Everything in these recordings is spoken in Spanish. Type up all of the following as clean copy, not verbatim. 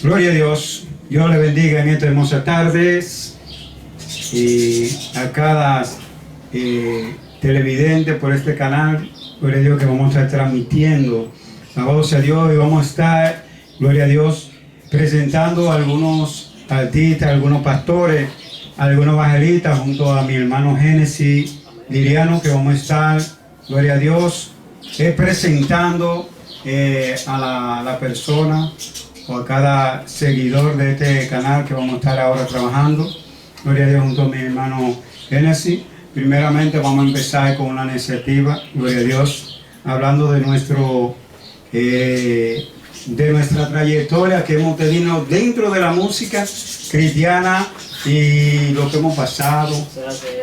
Gloria a Dios. Dios le bendiga en esta hermosa tarde y a cada televidente por este canal. Gloria a Dios que vamos a estar transmitiendo la voz de Dios y vamos a estar, gloria a Dios, presentando a algunos artistas, algunos pastores, algunos evangelistas junto a mi hermano Génesis Liriano, que vamos a estar, gloria a Dios, presentando a la persona o a cada seguidor de este canal que vamos a estar ahora trabajando. Gloria a Dios junto a mi hermano Génesis. Primeramente vamos a empezar con una iniciativa, gloria a Dios, hablando de nuestra trayectoria que hemos tenido dentro de la música cristiana y lo que hemos pasado,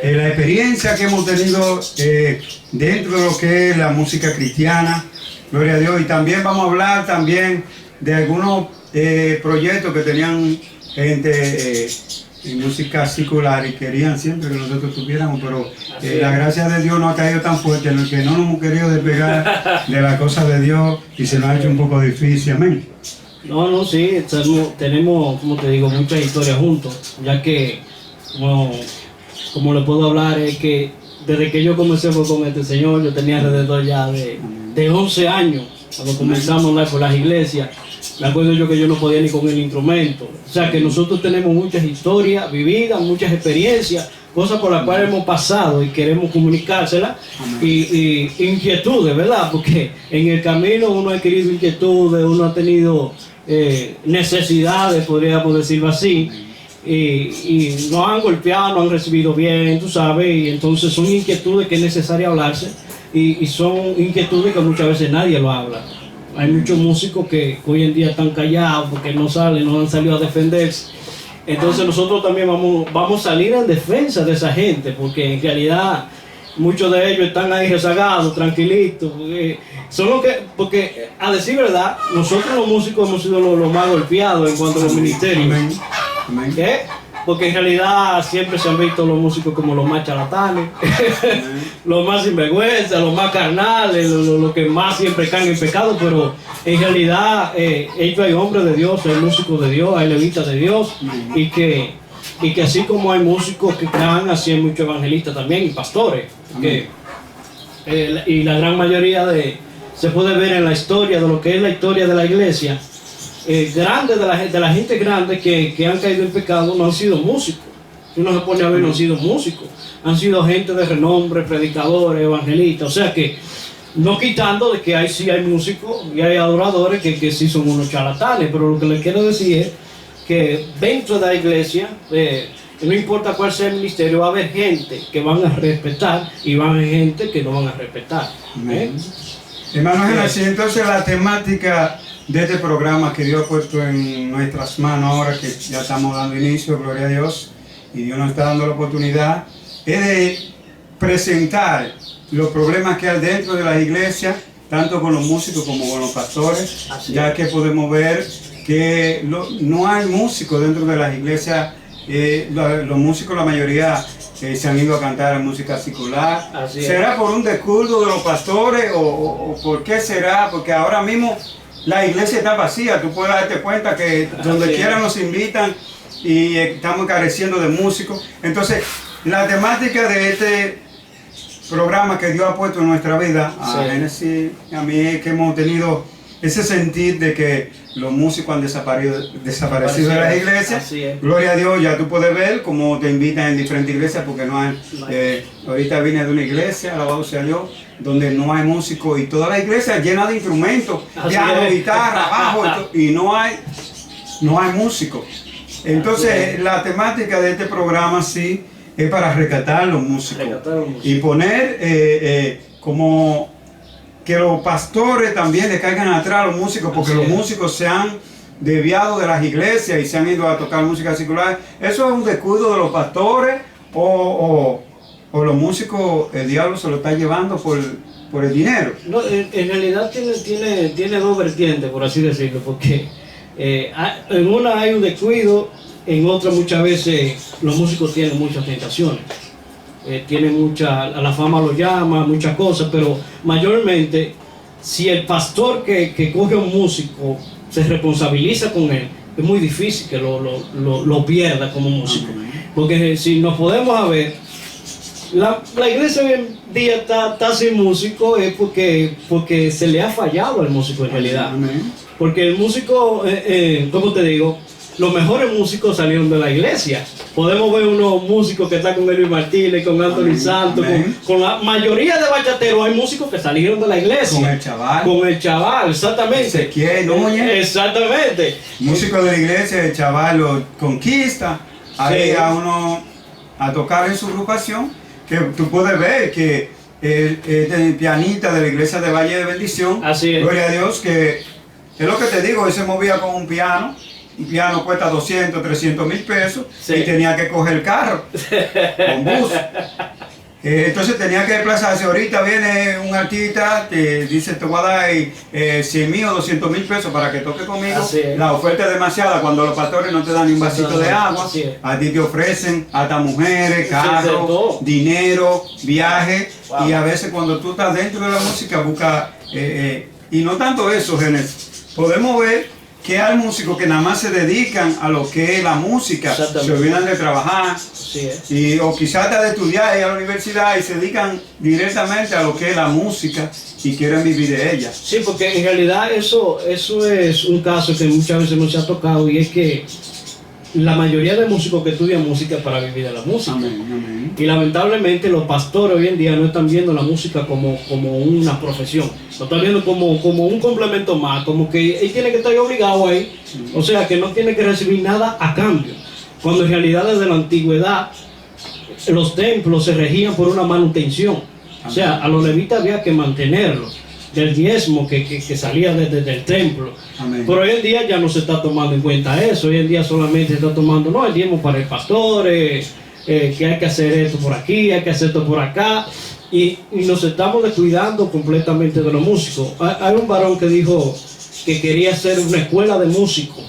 la experiencia que hemos tenido dentro de lo que es la música cristiana, gloria a Dios. Y también vamos a hablar también de algunos proyectos que tenían gente en música secular y querían siempre que nosotros tuviéramos, pero la gracia de Dios no ha caído tan fuerte en el que no nos hemos querido despegar de las cosas de Dios y se nos ha hecho un poco difícil. Amén. No, sí, tenemos, como te digo, muchas historias juntos, ya que, como le puedo hablar, es que desde que yo comencé con este Señor, yo tenía alrededor ya de 11 años, cuando comenzamos a hablar por las iglesias. Me acuerdo yo que yo no podía ni con el instrumento. O sea que nosotros tenemos muchas historias vividas, muchas experiencias, cosas por las cuales hemos pasado y queremos comunicárselas y inquietudes, ¿verdad? Porque en el camino uno ha adquirido inquietudes, uno ha tenido necesidades, podríamos decirlo así, y nos han golpeado, nos han recibido bien, tú sabes, y entonces son inquietudes que es necesario hablarse y son inquietudes que muchas veces nadie lo habla. Hay muchos músicos que hoy en día están callados porque no han salido a defenderse. Entonces nosotros también vamos a salir en defensa de esa gente, porque en realidad muchos de ellos están ahí rezagados, tranquilitos, porque a decir verdad, nosotros los músicos hemos sido los más golpeados en cuanto a los ministerios. ¿Qué? Porque en realidad siempre se han visto los músicos como los más charlatanes, los más sinvergüenza, los más carnales, los que más siempre caen en pecado, pero en realidad ellos hay hombres de Dios, hay músicos de Dios, hay levitas de Dios, y que así como hay músicos que caen, así hay muchos evangelistas también y pastores, y la gran mayoría se puede ver en la historia de lo que es la historia de la iglesia. Grandes de la gente grande que han caído en pecado no han sido músicos. Si uno se pone a ver, no han sido músicos, han sido gente de renombre, predicadores, evangelistas. O sea que, no quitando de que sí hay músicos y hay adoradores que sí son unos charlatanes, pero lo que les quiero decir es que dentro de la iglesia, no importa cuál sea el ministerio, va a haber gente que van a respetar y va a haber gente que no van a respetar. Hermano Génesis, entonces la temática de este programa que Dios ha puesto en nuestras manos ahora que ya estamos dando inicio, gloria a Dios, y Dios nos está dando la oportunidad, es de presentar los problemas que hay dentro de las iglesias, tanto con los músicos como con los pastores, ya que podemos ver que no hay músicos dentro de las iglesias. Los músicos, la mayoría, se han ido a cantar música secular. ¿Será por un descuido de los pastores o por qué será? Porque ahora mismo la iglesia está vacía, tú puedes darte cuenta que donde quiera nos invitan y estamos careciendo de músicos. Entonces, la temática de este programa que Dios ha puesto en nuestra vida, a Génesis, a mí, es que hemos tenido ese sentir de que los músicos han desaparecido de las iglesias. Gloria a Dios, ya tú puedes ver cómo te invitan en diferentes iglesias, porque no hay, ahorita vine de una iglesia, alabado sea Dios, donde no hay músicos y toda la iglesia llena de instrumentos, piano, guitarra, bajo, y no hay músicos. Entonces la temática de este programa sí es para rescatar los músicos y poner como que los pastores también le caigan atrás a los músicos, porque los músicos se han desviado de las iglesias y se han ido a tocar música secular. ¿Eso es un descuido de los pastores o los músicos, el diablo se lo está llevando por el dinero? No, en realidad tiene dos vertientes, por así decirlo, porque en una hay un descuido, en otra muchas veces los músicos tienen muchas tentaciones. Tienen la fama lo llama, muchas cosas, pero mayormente si el pastor que coge a un músico se responsabiliza con él, es muy difícil que lo pierda como músico. Porque si nos podemos ver, la iglesia hoy en día está sin músico es porque se le ha fallado al músico en realidad. Porque el músico, ¿cómo te digo? Los mejores músicos salieron de la iglesia. Podemos ver unos músicos que están con Elvis Martínez, con Anthony Santos, con la mayoría de bachateros. Hay músicos que salieron de la iglesia. Con el chaval. Con el chaval, exactamente. Ezequiel Núñez. Exactamente. Músico de la iglesia, el chaval lo conquista. Ahí a uno a tocar en su agrupación. Que tú puedes ver que el pianista de la iglesia de Valle de Bendición. Así es. Gloria a Dios, que es lo que te digo, él se movía con un piano. Un piano cuesta 200, 300 mil pesos y tenía que coger el carro con bus. Entonces tenía que desplazarse. Ahorita viene un artista, te dice, te voy a dar 100 mil o 200 mil pesos para que toque conmigo. La oferta es demasiada cuando los pastores no te dan ni un vasito de agua. A ti te ofrecen hasta mujeres, carros, dinero, viaje. Y a veces cuando tú estás dentro de la música busca... y no tanto eso, Génesis. Podemos ver que hay músicos que nada más se dedican a lo que es la música, se olvidan de trabajar, o quizás hasta de estudiar y a la universidad y se dedican directamente a lo que es la música y quieren vivir de ella. Sí, porque en realidad eso es un caso que muchas veces no se ha tocado y es que la mayoría de músicos que estudian música es para vivir de la música. Amén. Y lamentablemente los pastores hoy en día no están viendo la música como una profesión. Lo están viendo como un complemento más, como que él tiene que estar obligado ahí. O sea, que no tiene que recibir nada a cambio. Cuando en realidad desde la antigüedad los templos se regían por una manutención. O sea, a los levitas había que mantenerlos. Del diezmo que salía desde el templo. Amén. Pero hoy en día ya no se está tomando en cuenta eso. Hoy en día solamente se está tomando, no, el diezmo para el pastor, que hay que hacer esto por aquí, hay que hacer esto por acá. Y nos estamos descuidando completamente de los músicos. Hay un varón que dijo que quería hacer una escuela de músicos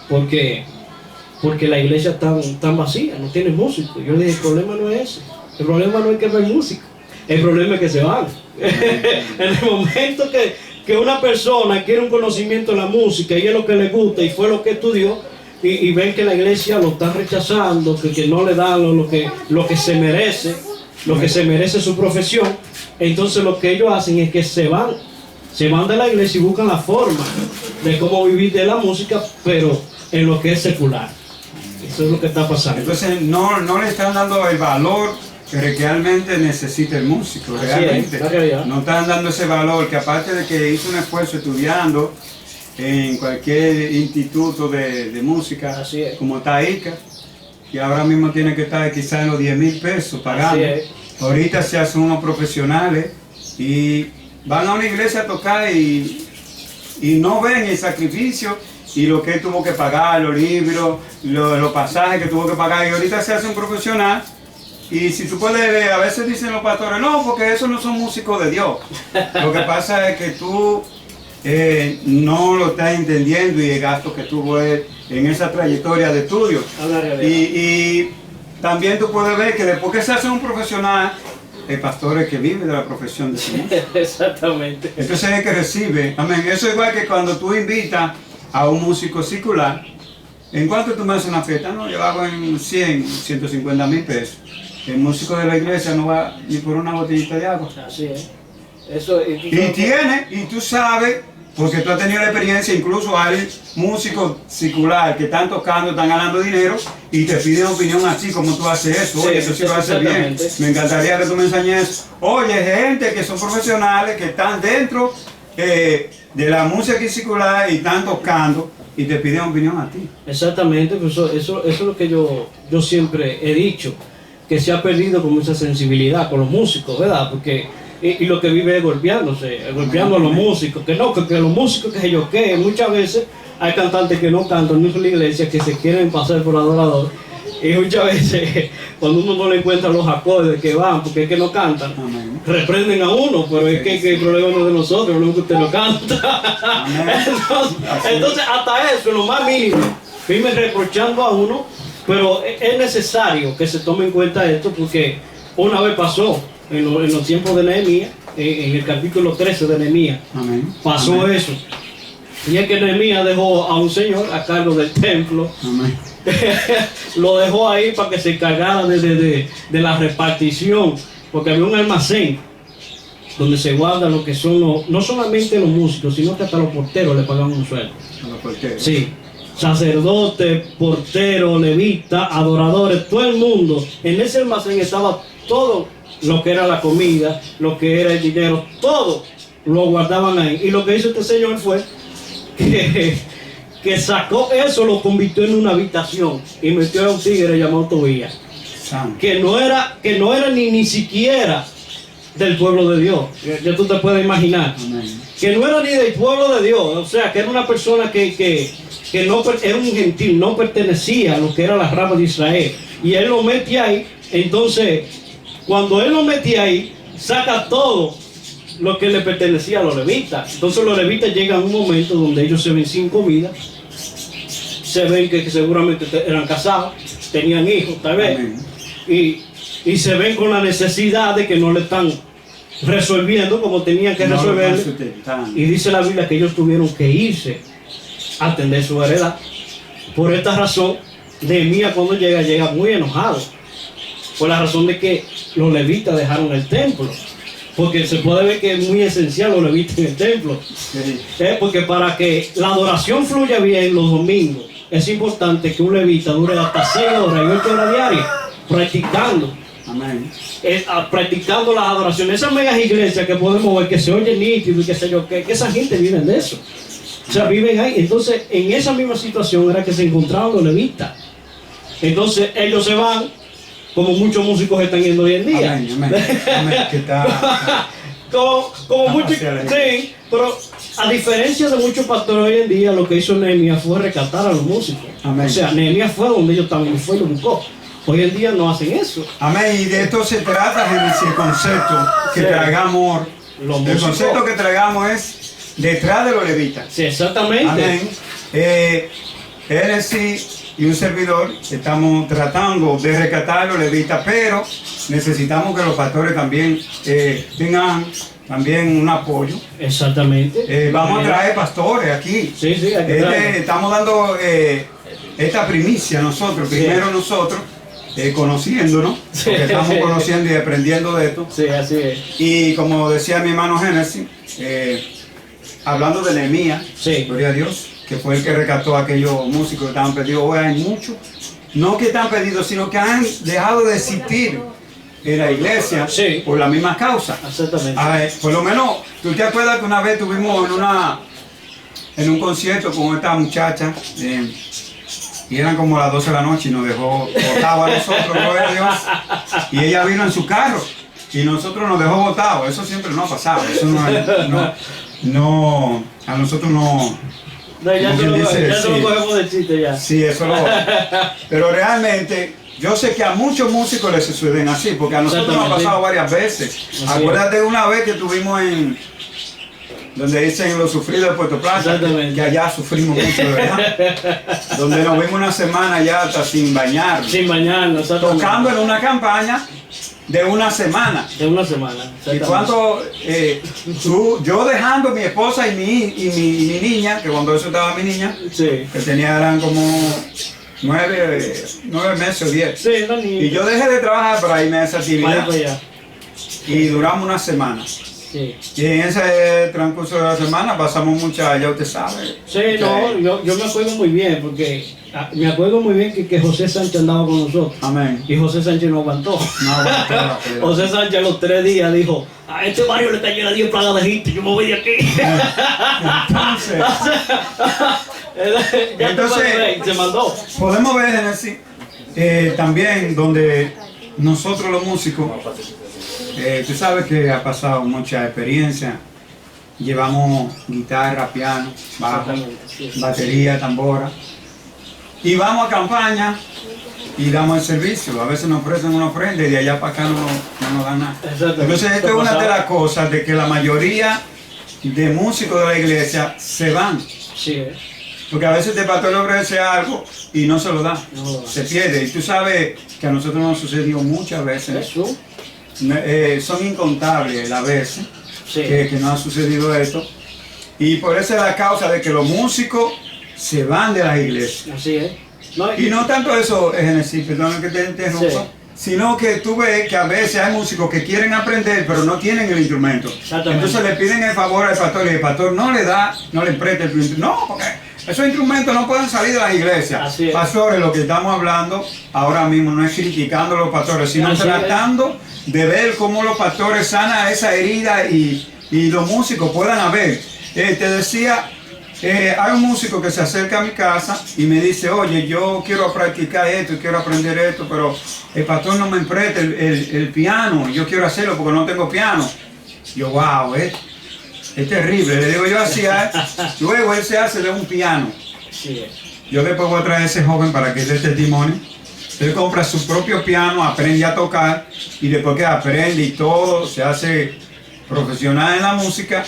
porque la iglesia está tan vacía, no tiene músicos. Yo le dije, el problema no es ese. El problema no es que no hay músicos. El problema es que se van. En el momento que una persona quiere un conocimiento de la música y es lo que le gusta y fue lo que estudió y ven que la iglesia lo está rechazando, que no le dan lo que se merece, lo que se merece su profesión, entonces lo que ellos hacen es que se van de la iglesia y buscan la forma de cómo vivir de la música, pero en lo que es secular. Eso es lo que está pasando. Entonces no le están dando el valor que realmente necesita el músico, realmente. No están dando ese valor, que aparte de que hizo un esfuerzo estudiando en cualquier instituto de música, como Taika, y ahora mismo tiene que estar quizás en los 10 mil pesos pagando. Ahorita se hacen unos profesionales y van a una iglesia a tocar y no ven el sacrificio y lo que tuvo que pagar, los libros, los pasajes que tuvo que pagar, y ahorita se hace un profesional. Y si tú puedes ver, a veces dicen los pastores, no, porque esos no son músicos de Dios. Lo que pasa es que tú no lo estás entendiendo y el gasto que tuvo él en esa trayectoria de estudio. Y también tú puedes ver que después que se hace un profesional, el pastor es que vive de la profesión de su músico. Exactamente. Entonces es el que recibe. Amén. Eso es igual que cuando tú invitas a un músico secular. ¿En cuánto tú me haces una fiesta? No, yo hago en 100, 150 mil pesos. El músico de la iglesia no va ni por una botellita de agua. Así es. Eso, y tú sabes, porque tú has tenido la experiencia, incluso hay músicos seculares que están tocando, están ganando dinero y te piden opinión así, como tú haces eso. Oye, eso sí lo haces bien. Me encantaría que tú me enseñes. Oye, gente que son profesionales, que están dentro de la música secular y están tocando y te piden opinión a ti. Exactamente, pues eso es lo que yo siempre he dicho, que se ha perdido como esa sensibilidad con los músicos, ¿verdad? Porque y lo que vive es golpeando a los músicos, que los músicos que yo que muchas veces hay cantantes que no cantan en la iglesia, que se quieren pasar por adorador, y muchas veces cuando uno no le encuentra los acordes que van, porque es que no cantan, reprenden a uno, pero es que el problema no es de nosotros, no es que usted no canta. Entonces hasta eso, lo más mínimo, firme reprochando a uno, pero es necesario que se tome en cuenta esto, porque una vez pasó en los tiempos de Nehemías, en el capítulo 13 de Nehemías, pasó eso. Y es que Nehemías dejó a un señor a cargo del templo. Amén. Lo dejó ahí para que se encargara de la repartición, porque había un almacén donde se guarda lo que son no solamente los músicos, sino que hasta los porteros le pagaban un sueldo. A los porteros. Sí, sacerdotes, porteros, levitas, adoradores, todo el mundo. En ese almacén estaba todo lo que era la comida, lo que era el dinero, todo lo guardaban ahí. Y lo que hizo este señor fue que sacó eso, lo convirtió en una habitación y metió a un tigre llamado Tobías, que no era ni siquiera del pueblo de Dios. Ya tú te puedes imaginar. Amén. Que no era ni del pueblo de Dios, o sea, que era una persona que no era un gentil, no pertenecía a lo que era la rama de Israel. Y él lo mete ahí. Entonces, cuando él lo mete ahí, saca todo lo que le pertenecía a los levitas. Entonces los levitas llegan a un momento donde ellos se ven sin comida, se ven que seguramente eran casados, tenían hijos tal vez, y se ven con la necesidad de que no le están resolviendo como tenían que resolver. Y dice la Biblia que ellos tuvieron que irse a atender su heredad. Por esta razón, Nehemías cuando llega muy enojado, por la razón de que los levitas dejaron el templo. Porque se puede ver que es muy esencial los levitas en el templo. Porque para que la adoración fluya bien los domingos, es importante que un levita dure hasta 6 horas y 8 horas diarias practicando. Amén. Practicando las adoraciones. Esas megas iglesias que podemos ver que se oye nítido y qué sé yo, que esa gente vive de eso. O sea, viven ahí. Entonces, en esa misma situación era que se encontraban los levitas. Entonces, ellos se van, como muchos músicos están yendo hoy en día. Amén, amén. Amén. Que está como muchos, sí, pero a diferencia de muchos pastores hoy en día, lo que hizo Nehemías fue rescatar a los músicos. Amén. O sea, Nehemías fue donde ellos estaban y fue y lo buscó. Hoy en día no hacen eso. Amén. Y de esto se trata, Génesis, el concepto que traigamos. El concepto que traigamos es detrás de los levitas. Sí, exactamente. Amén. Génesis y un servidor estamos tratando de rescatar a los levitas, pero necesitamos que los pastores también tengan también un apoyo. Exactamente. Vamos a traer pastores aquí. Sí, sí, aquí estamos dando esta primicia nosotros, primero nosotros, conociéndonos, porque estamos conociendo y aprendiendo de esto. Sí, así es. Y como decía mi hermano Génesis, hablando de Nehemías, gloria a Dios, que fue el que rescató a aquellos músicos que estaban perdidos. Hoy hay muchos, no que están perdidos, sino que han dejado de existir en la iglesia por la misma causa. Exactamente. Por lo menos, ¿tú te acuerdas que una vez estuvimos en un concierto con esta muchacha? Y eran como las 12 de la noche y nos dejó botados a nosotros, gloria a Dios. Y ella vino en su carro y nosotros nos dejó botados. Eso siempre no ha pasado. Eso no, a nosotros no. No, ya se lo cogemos de chiste ya. Sí, eso lo. Pero realmente, yo sé que a muchos músicos les suceden así, porque a nosotros nos ha pasado varias veces. Acuérdate de una vez que estuvimos donde dicen los sufridos de Puerto Plata, que allá sufrimos mucho, de verdad. Donde nos vimos una semana ya hasta sin bañarnos. Sin bañarnos, tocando en una campaña de una semana. De una semana. Y cuando yo dejando a mi esposa y mi niña, que cuando eso estaba mi niña, que eran como 9 meses o 10. Sí, y yo dejé de trabajar para irme a esa actividad. Y duramos una semana. Sí. Y en ese transcurso de la semana pasamos muchas, ya usted sabe. Sí, no, yo me acuerdo muy bien, porque me acuerdo muy bien que José Sánchez andaba con nosotros. Amén. Y José Sánchez no aguantó. No aguantó. José Sánchez a los 3 días dijo: a este barrio le está lleno de 10 plagas de gente, yo me voy de aquí. Entonces se mandó. Podemos ver en el, también donde nosotros los músicos, tú sabes que ha pasado mucha experiencia. Llevamos guitarra, piano, bajo, batería, tambora. Y vamos a campaña y damos el servicio. A veces nos ofrecen una ofrenda y de allá para acá no nos dan nada. Entonces esto es una de las cosas de que la mayoría de músicos de la iglesia se van. Sí. Porque a veces el pastor le ofrece algo y no se lo da. Se pierde. Y tú sabes que a nosotros nos sucedió muchas veces. Son incontables las veces que nos ha sucedido esto. Y por esa es la causa de que los músicos se van de las iglesias. Así es. No, Y no tanto eso, Genesis, perdón que te interrumpa, Sí. sino que tú ves que a veces hay músicos que quieren aprender, pero no tienen el instrumento. Exactamente. Entonces le piden el favor al pastor y el pastor no le da, no le presta el instrumento. No, porque esos instrumentos no pueden salir de las iglesias. Así es. Pastores, lo que estamos hablando ahora mismo no es criticando a los pastores, sino Así es. tratando de ver cómo los pastores sanan esa herida y los músicos puedan haber. Te decía, hay un músico que se acerca a mi casa y me dice, oye, yo quiero practicar esto, quiero aprender esto, pero el pastor no me presta el piano, yo quiero hacerlo porque no tengo piano. Yo, wow, es terrible. Le digo yo así, luego él se hace de un piano. Sí es. Yo después voy a traer a ese joven para que dé testimonio. Él compra su propio piano, aprende a tocar y después que aprende y todo, se hace profesional en la música.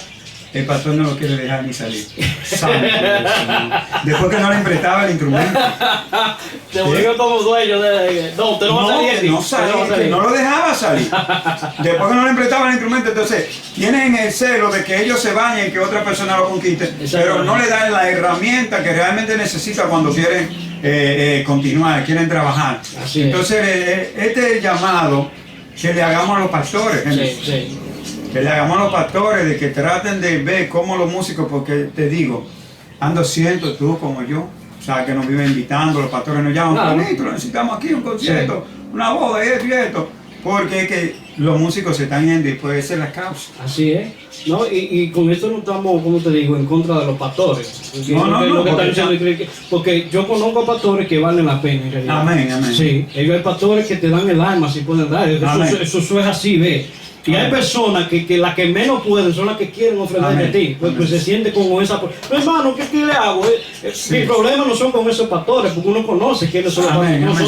El pastor no lo quiere dejar ni salir. Santo Dios mío. Después que no le prestaba el instrumento. Te volvió como dueño de... No, usted no va a salir aquí. No Usted no va a salía, que salir. no lo dejaba salir. Después que no le prestaba el instrumento, entonces tienen el celo de que ellos se bañen, que otra persona lo conquiste, pero no le dan la herramienta que realmente necesita cuando quieren continuar, quieren trabajar. Así es. Entonces, este es el llamado que le hagamos a los pastores. Sí, sí. Que le hagamos a los pastores de que traten de ver cómo los músicos, porque te digo, ando ciento tú como yo, o sea, que nos viven invitando, los pastores nos llaman, Claro. "Juanito, necesitamos aquí un concierto, una boda, esto y esto", porque es que los músicos se están yendo y puede ser la causa. Así es. ¿No? Y con esto no estamos, como te digo, en contra de los pastores. Porque No, no, lo que porque están diciendo es que- porque yo conozco pastores que valen la pena en realidad. Amén, amén. Sí, ellos hay pastores que te dan el alma si pueden dar. Amén. Eso es así, ve. Y hay Amén. personas que las que menos pueden son las que quieren ofrendarte Amén. a ti. Pues Amén. se siente como esa. Pero, hermano, ¿qué le hago? Sí. Mis problemas no son con esos pastores, porque uno conoce quiénes son los Amén, pastores.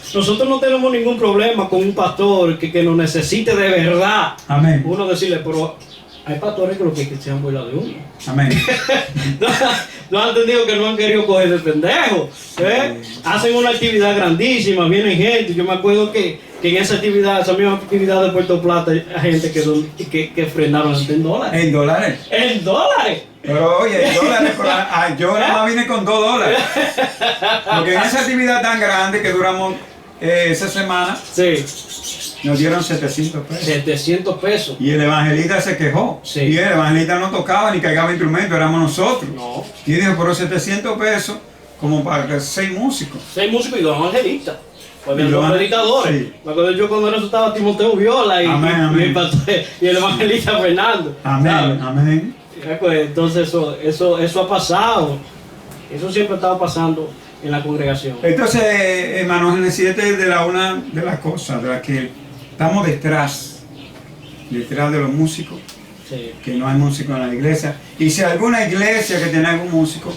amén. Nosotros no tenemos ningún problema con un pastor que nos necesite de verdad. Amén. Uno decirle, pero hay pastores que lo que se han burlado de uno. Amén. No han entendido que no han querido coger de pendejo. Hacen una actividad grandísima, vienen gente. Yo me acuerdo que en esa actividad, esa misma actividad de Puerto Plata, hay gente que frenaron en $10. En dólares. ¡En dólares! Pero oye, en dólares, yo nada más vine con $2. Porque en esa actividad tan grande que duramos esa semana, Sí, nos dieron 700 pesos. 700 pesos. Y el evangelista se quejó. Sí. Y el evangelista no tocaba ni cargaba instrumentos, éramos nosotros. No. Y dijo, pero 700 pesos, como para 6 músicos. 6 músicos y 2 evangelistas. Pues Y había los 2 predicadores. sí. Me acuerdo yo cuando eso estaba Timoteo Viola y, Amén, amén. y el pastor- y el evangelista Fernando. Amén, ¿sabes? amén. Pues, entonces eso ha pasado. Eso siempre ha estado pasando en la congregación. Entonces, hermanos, Genesis, esta es una de las cosas de las que estamos detrás de los músicos, Sí. que no hay músicos en la iglesia. Y si alguna iglesia que tiene algún músico,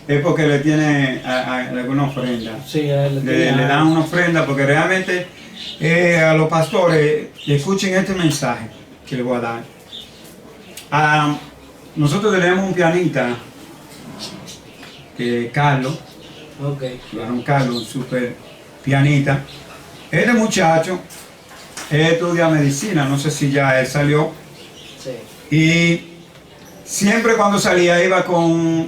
es porque le tiene alguna ofrenda. Sí, a él Le dan una ofrenda, porque realmente a los pastores, escuchen este mensaje que les voy a dar. Nosotros tenemos un pianista, Carlos, Ok. Don Carlos, un super pianista. Este muchacho, él estudia medicina, no sé si ya él salió, Sí. y siempre cuando salía iba con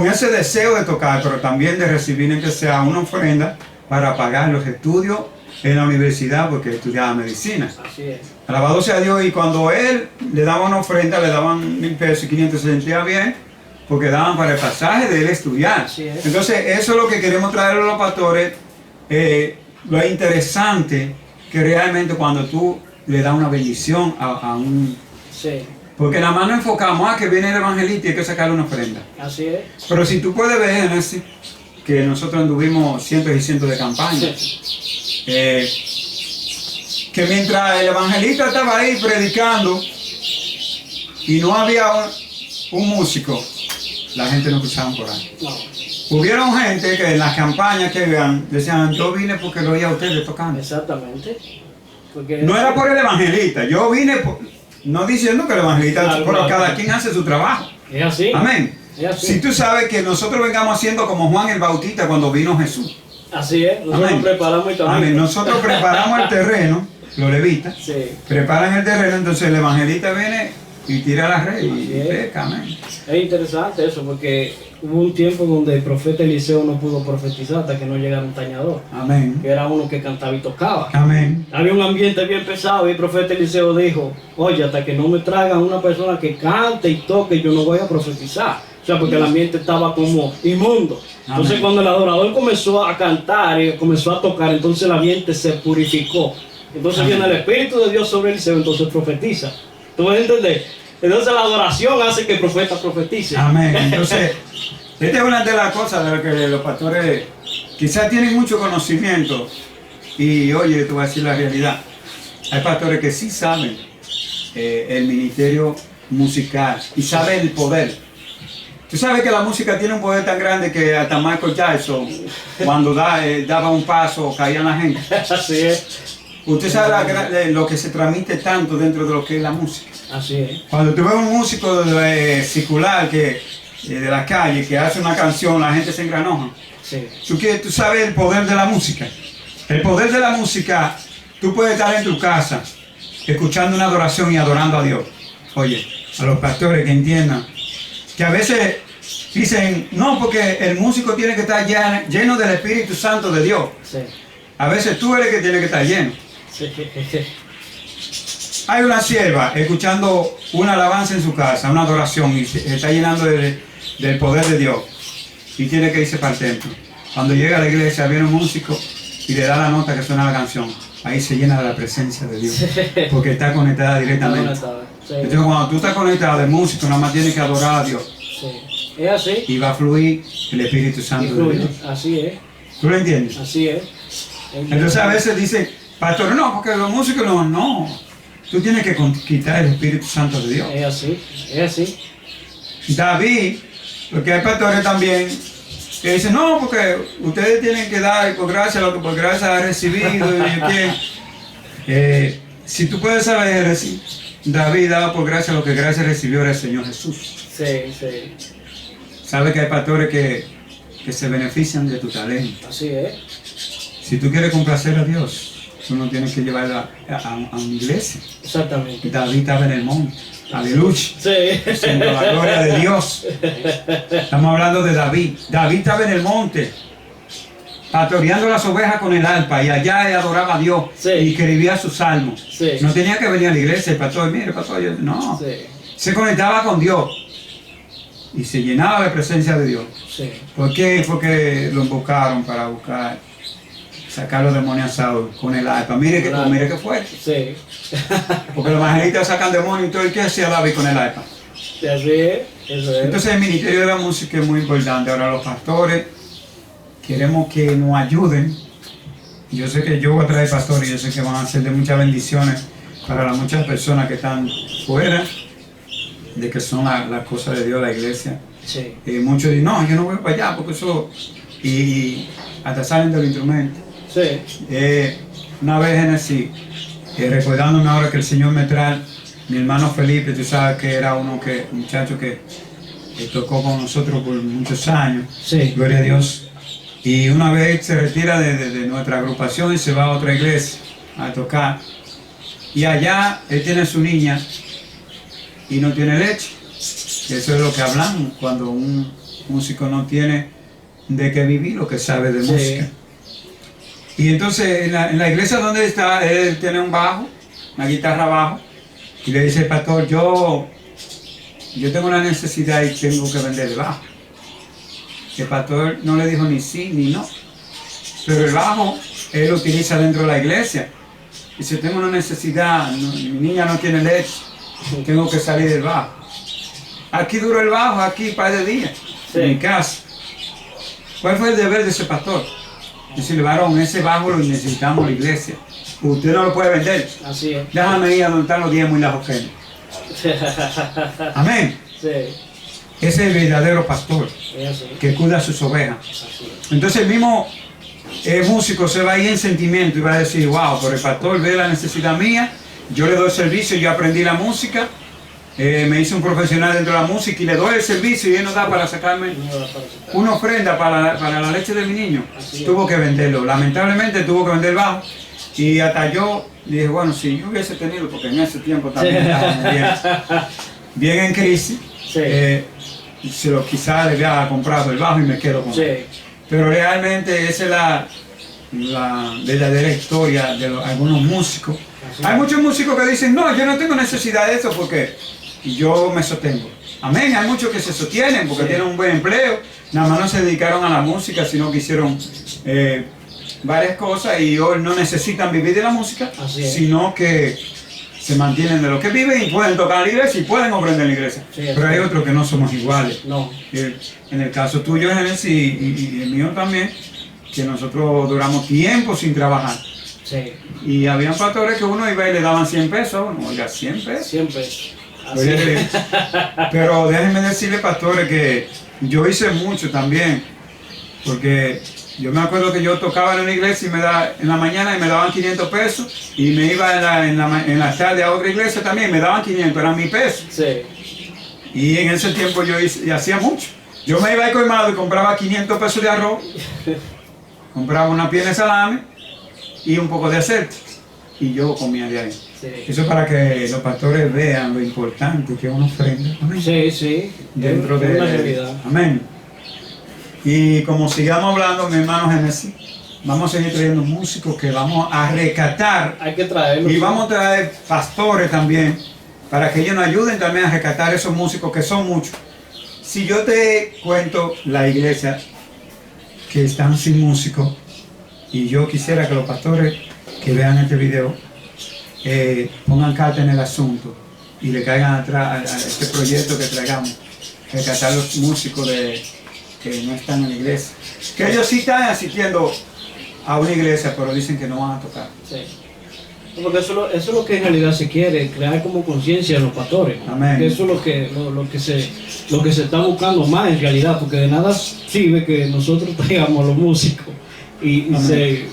ese deseo de tocar, pero también de recibir en que sea una ofrenda para pagar los estudios en la universidad, porque estudiaba medicina. Así es. Alabado sea Dios, y cuando él le daba una ofrenda, le daban 1,000 pesos y 500, se sentía bien, porque daban para el pasaje de él estudiar. Así es. Entonces, eso es lo que queremos traer a los pastores, lo interesante que realmente cuando tú le das una bendición a un... Sí. Porque nada más nos enfocamos a que viene el evangelista y hay que sacarle una ofrenda. Así es. Pero si tú puedes ver, Genesis, que nosotros anduvimos cientos y cientos de campañas, que mientras el evangelista estaba ahí predicando y no había un músico, la gente no escuchaba por ahí. No. Hubieron gente que en las campañas que vean decían, yo vine porque lo oía a ustedes tocando. Exactamente. Porque No era por el evangelista, yo vine no diciendo que el evangelista, Claro, pero claro. cada quien hace su trabajo. es así. Amén. Es así. Si tú sabes que nosotros vengamos haciendo como Juan el Bautista cuando vino Jesús. Así es. Nosotros Amén. nos preparamos y también. Amén. Nosotros preparamos el terreno, los levitas, Sí. preparan el terreno, entonces el evangelista viene y tira la red y Así es. pesca, amén. Es interesante eso, porque hubo un tiempo donde el profeta Eliseo no pudo profetizar hasta que no llegara un tañador, Amén. que era uno que cantaba y tocaba. Amén. Había un ambiente bien pesado y el profeta Eliseo dijo, oye, hasta que no me traigan una persona que cante y toque, yo no voy a profetizar. O sea, porque el ambiente estaba como inmundo. Entonces Amén. cuando el adorador comenzó a cantar y comenzó a tocar, entonces el ambiente se purificó. Entonces Amén. viene el Espíritu de Dios sobre Eliseo, entonces profetiza. ¿Tú vas a entender? Entonces la adoración hace que el profeta profetice. Amén. Entonces, esta es una de las cosas de las que los pastores quizás tienen mucho conocimiento. Y oye, te voy a decir la realidad. Hay pastores que sí saben el ministerio musical y saben el poder. Tú sabes que la música tiene un poder tan grande que hasta Michael Jackson, cuando daba un paso, caía la gente. Así es. Usted sabe lo que se transmite tanto dentro de lo que es la música. Así es. Cuando tú ves un músico secular de la calle que hace una canción, la gente se engranoja. Sí. Tú sabes el poder de la música. El poder de la música, tú puedes estar en tu casa escuchando una adoración y adorando a Dios. Oye, a los pastores que entiendan que a veces dicen, no, porque el músico tiene que estar lleno del Espíritu Santo de Dios. Sí. A veces tú eres el que tiene que estar lleno. Sí. Hay una sierva escuchando una alabanza en su casa, una adoración, y se está llenando del poder de Dios. Y tiene que irse para el templo. Cuando llega a la iglesia, viene un músico y le da la nota que suena la canción. Ahí se llena de la presencia de Dios. Porque está conectada directamente. Sí. Entonces, cuando tú estás conectado de músico, nada más tienes que adorar a Dios. Sí. Es así. Y va a fluir el Espíritu Y Santo de fluye. Dios. Así es. ¿Tú lo entiendes? Así es. Entonces a veces dicen, pastor, no, porque los músicos no. Tú tienes que conquistar el Espíritu Santo de Dios. Es así. Es así. David, porque hay pastores también que dicen, no, porque ustedes tienen que dar por gracia lo que por gracia ha recibido. Si tú puedes saber, David daba por gracia lo que gracia recibió era el Señor Jesús. Sí, sí. Sabe que hay pastores que se benefician de tu talento. Así es. Si tú quieres complacer a Dios, tú no tienes que llevarla a una iglesia. Exactamente. David estaba en el monte. Aleluya. Sí. Siendo la gloria de Dios. Estamos hablando de David. David estaba en el monte, pastoreando las ovejas con el arpa, y allá él adoraba a Dios. Sí. Y escribía sus salmos. Sí. No tenía que venir a la iglesia, el pastor, mire, pastor, no. Sí. Se conectaba con Dios y se llenaba de presencia de Dios. Sí. ¿Por qué? Porque lo invocaron para buscar sacar los demonios asados con el arpa. Mire que fuerte. Sí. Porque los evangelitas sacan demonios y todo. ¿Y qué hacía David con el arpa? Sí, así es. Eso es. Entonces el ministerio de la música es muy importante. Ahora los pastores queremos que nos ayuden. Yo sé que yo voy a traer pastores y yo sé que van a ser de muchas bendiciones para las muchas personas que están fuera de que son las cosas de Dios, la iglesia. Sí. Muchos dicen, no, yo no voy para allá porque eso... Y hasta salen del instrumento. Sí. Una vez en así, recordándome ahora que el Señor me trae, mi hermano Felipe, tú sabes que era un muchacho que tocó con nosotros por muchos años, Sí. gloria a Dios, y una vez se retira de nuestra agrupación y se va a otra iglesia a tocar, y allá él tiene su niña y no tiene leche. Eso es lo que hablamos cuando un músico no tiene de qué vivir, lo que sabe de Sí. música. Y entonces en la iglesia donde está, él tiene un bajo, una guitarra bajo, y le dice, pastor, yo tengo una necesidad y tengo que vender el bajo. El pastor no le dijo ni sí ni no, pero el bajo él lo utiliza dentro de la iglesia. Dice, tengo una necesidad, mi niña no tiene leche, tengo que salir del bajo. Aquí duró el bajo, aquí un par de días, Sí. en mi casa. ¿Cuál fue el deber de ese pastor? Decirle, varón, ese bajo lo necesitamos la iglesia. Usted no lo puede vender. Así es. Déjame ir a donde están los diezmos y las ofrendas. Amén. Sí. Ese es el verdadero pastor Es así. que cuida sus ovejas. Así es. Entonces el mismo músico se va a ir en sentimiento y va a decir, wow, pero el pastor ve la necesidad mía, yo le doy servicio, yo aprendí la música, me hice un profesional dentro de la música y le doy el servicio y él nos da para sacarme No da para aceptar. una ofrenda para la leche de mi niño. Así es. Tuvo que venderlo, lamentablemente tuvo que vender el bajo. Y hasta yo dije, bueno, si yo hubiese tenido, porque en ese tiempo también estaba muy bien. bien en crisis, Sí. quizás le había comprado el bajo y me quedo con Sí. él. Pero realmente esa es la verdadera historia de algunos músicos. Así Hay es. muchos músicos que dicen, no, yo no tengo necesidad de eso porque yo me sostengo. Amén, hay muchos que se sostienen porque Sí. tienen un buen empleo, nada más no se dedicaron a la música, sino que hicieron varias cosas y hoy no necesitan vivir de la música, Así es. sino que se mantienen de lo que viven y pueden tocar en la iglesia y pueden ofrendar en la iglesia. Sí, pero hay así es. otros que no somos iguales. No. En el caso tuyo, Génesis, y el mío también, que nosotros duramos tiempo sin trabajar. Sí. Y habían pastores que uno iba y le daban 100 pesos a uno, oiga, 100 pesos. Siempre. Así Oye, es. pero déjenme decirle, pastores, que yo hice mucho también, porque yo me acuerdo que yo tocaba en una iglesia en la mañana y me daban 500 pesos, y me iba en la tarde a otra iglesia también, me daban 500, eran mi pesos. Sí. Y en ese tiempo y hacía mucho. Yo me iba a colmado y compraba 500 pesos de arroz, compraba una pierna de salame y un poco de aceite, y yo comía de ahí. Sí. Eso es para que los pastores vean lo importante que es una ofrenda. Amén. Sí, sí. Dentro Es una de... realidad. Amén. Y como sigamos hablando, mi hermano Génesis, vamos a seguir trayendo músicos que vamos a rescatar Hay que traerlo. y vamos a traer pastores también para que ellos nos ayuden también a rescatar esos músicos que son muchos. Si yo te cuento la iglesia que están sin músicos y yo quisiera que los pastores que vean este video pongan carta en el asunto y le caigan atrás a este proyecto que traigamos, rescatar los músicos que no están en la iglesia, que ellos sí están asistiendo a una iglesia, pero dicen que no van a tocar. Sí. Porque eso es lo que en realidad se quiere, crear como conciencia en los pastores. Amén. Que eso es lo que se está buscando más en realidad, porque de nada sirve que nosotros traigamos a los músicos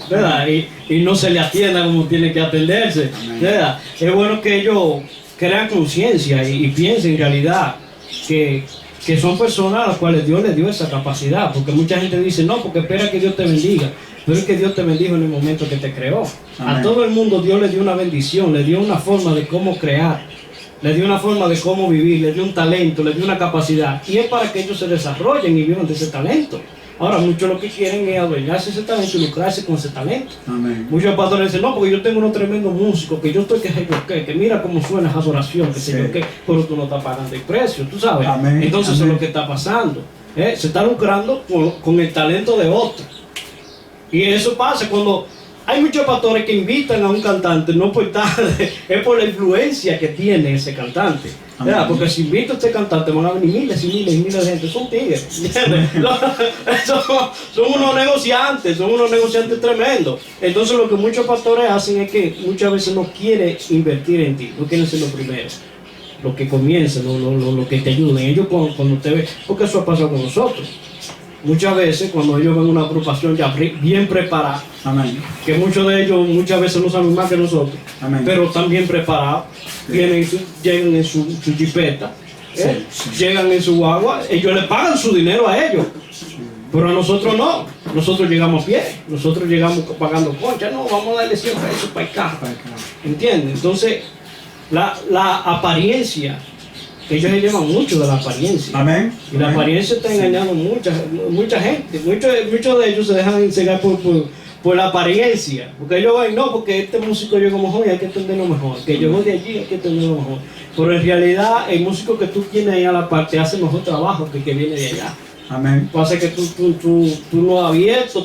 ¿verdad? Y no se le atienda como tiene que atenderse. Amén. ¿Verdad? Es bueno que ellos crean conciencia y piensen en realidad que son personas a las cuales Dios les dio esa capacidad, porque mucha gente dice, no, porque espera que Dios te bendiga, pero es que Dios te bendijo en el momento que te creó. Amén. A todo el mundo Dios le dio una bendición, le dio una forma de cómo crear, le dio una forma de cómo vivir, le dio un talento, le dio una capacidad, y es para que ellos se desarrollen y vivan de ese talento. Ahora, muchos lo que quieren es adueñarse ese talento y lucrarse con ese talento. Amén. Muchos pastores dicen, no, porque yo tengo unos tremendos músicos, que yo estoy que mira cómo suena esa adoración, que sé Sí. yo qué, pero tú no estás pagando el precio, tú sabes. Amén. Entonces eso Amén. es lo que está pasando. Se está lucrando con el talento de otro. Y eso pasa cuando hay muchos pastores que invitan a un cantante, no por tarde, es por la influencia que tiene ese cantante. ¿Verdad? Amén. Porque si invito a este cantante van a venir miles y miles y miles de gente, son tigres. ¿Entiendes? son unos negociantes tremendos. Entonces lo que muchos pastores hacen es que muchas veces no quieren invertir en ti, no quieren ser los primeros, los que comiencen, los que te ayuden. Ellos cuando te ven, porque eso ha pasado con nosotros. Muchas veces cuando ellos ven una agrupación ya bien preparada, Amén. que muchos de ellos muchas veces no saben más que nosotros, Amén. pero están bien preparados, Sí. llegan en su jipeta, Sí, sí. llegan en su guagua, ellos le pagan su dinero a ellos, pero a nosotros no, nosotros llegamos a pie, nosotros llegamos pagando concha, no, vamos a darle 100 pesos para el carro, ¿entiendes? Entonces, la apariencia, ellos se llevan mucho de la apariencia. Amén. Y la Amén. apariencia está engañando mucha gente. Muchos de ellos se dejan enseñar por la apariencia. Porque ellos ven, no, porque este músico llegó mejor y hay que entenderlo mejor. Que llegó de allí hay que entenderlo mejor. Pero en realidad el músico que tú tienes ahí a la parte hace mejor trabajo que el que viene de allá. Amén. Pasa que tú lo has abierto,